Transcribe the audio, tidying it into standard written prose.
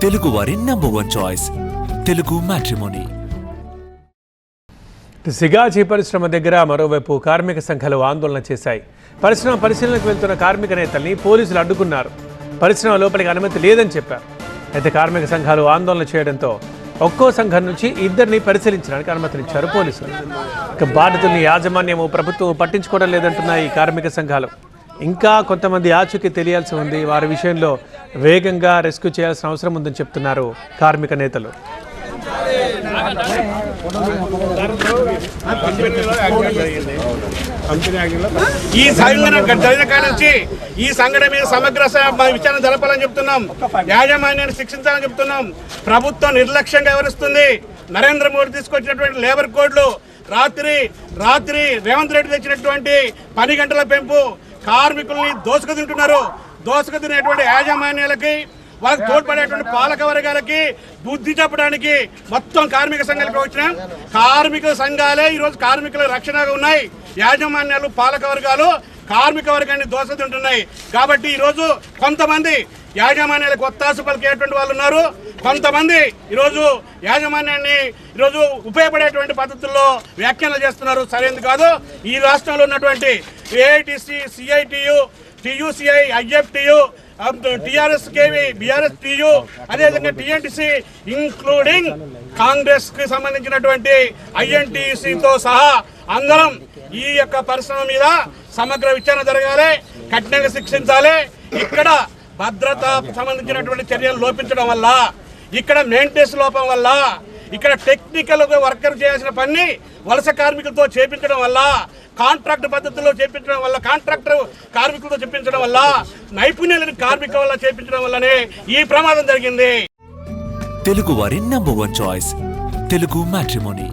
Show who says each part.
Speaker 1: తెలుగు వారి #1 choice Telugu matrimony.
Speaker 2: సిగాజీ పరిశ్రమ దగ్గర మరోవైపు కార్మిక సంఘాలు ఆందోళన చేశాయి. పరిశ్రమ పరిశీలనకు వెళ్తున్న కార్మిక నేతల్ని పోలీసులు అడ్డుకున్నారు. పరిశ్రమ లోపలికి అనుమతి లేదని చెప్పారు. అయితే కార్మిక సంఘాలు ఆందోళన చేయడంతో ఒక్కో సంఘం నుంచి 2 పరిశీలించడానికి అనుమతినిచ్చారు పోలీసులు. ఇక బాధితుల్ని యాజమాన్యము ప్రభుత్వం పట్టించుకోవడం లేదంటున్నాయి ఈ కార్మిక సంఘాలు. ఇంకా కొంతమంది ఆచూకీ తెలియాల్సి ఉంది. వారి విషయంలో వేగంగా రెస్క్యూ చేయాల్సిన అవసరం ఉందని చెప్తున్నారు కార్మిక నేతలు.
Speaker 3: ఈ సంఘటన మీద సమగ్ర విచారణ జరపాలని చెప్తున్నాం. యాజమాన్యాన్ని శిక్షించాలని చెప్తున్నాం. ప్రభుత్వం నిర్లక్ష్యంగా వ్యవహరిస్తుంది. నరేంద్ర మోడీ తీసుకొచ్చినటువంటి లేబర్ కోడ్లు, రాత్రి రేవంత్ రెడ్డి తెచ్చినటువంటి 10 గంటల పెంపు కార్మికుల్ని దోసుకుతింటున్నారు. దోసుకుతినేటువంటి యాజమాన్యాలకి, వాళ్ళకి తోడ్పడేటువంటి పాలక వర్గాలకి బుద్ధి చెప్పడానికి మొత్తం కార్మిక సంఘాలకు వచ్చిన కార్మిక సంఘాలే ఈరోజు కార్మికుల రక్షణగా ఉన్నాయి. యాజమాన్యాలు, పాలక వర్గాలు కార్మిక వర్గాన్ని దోసుకుతింటున్నాయి. కాబట్టి ఈరోజు కొంతమంది యాజమాన్యాలకు ఒత్తాసు పలికేటువంటి వాళ్ళు ఉన్నారు. కొంతమంది ఈరోజు యాజమాన్యాన్ని ఈరోజు ఉపయోగపడేటువంటి పద్ధతుల్లో వ్యాఖ్యానాలు చేస్తున్నారు. సరైనది కాదు. ఈ రాష్ట్రంలో ఉన్నటువంటి ఏఐటిసి, సిఐటియు, టియుసిఐ, ఐఎఫ్టియు, టిఆర్ఎస్కేవి, బిఆర్ఎస్టియు, అదేవిధంగా టిఎన్టీసీ, ఇంక్లూడింగ్ కాంగ్రెస్ కి సంబంధించినటువంటి ఐఎన్టీసీతో సహా అందరం ఈ యొక్క పరిశ్రమ మీద సమగ్ర విచారణ జరగాలి, కఠినంగా శిక్షించాలి. ఇక్కడ భద్రత సంబంధించినటువంటి చర్యలు లోపించడం వల్ల, ఇక్కడ మెయింటెనెన్స్ లోపం వల్ల, ఇక్కడ టెక్నికల్ వర్కర్ చేయాల్సిన పని వలస కార్మికులతో చేపించడం వల్ల, కాంట్రాక్ట్ పద్ధతిలో చేపించడం వల్ల, కాంట్రాక్టర్ కార్మికులతో చేపించడం వల్ల, నైపుణ్యం లేని కార్మికుల వల్ల చేపించడం వల్లనే ఈ ప్రమాదం జరిగింది.
Speaker 1: తెలుగు వారి #1 చాయిస్ తెలుగు మ్యాట్రిమోనీ.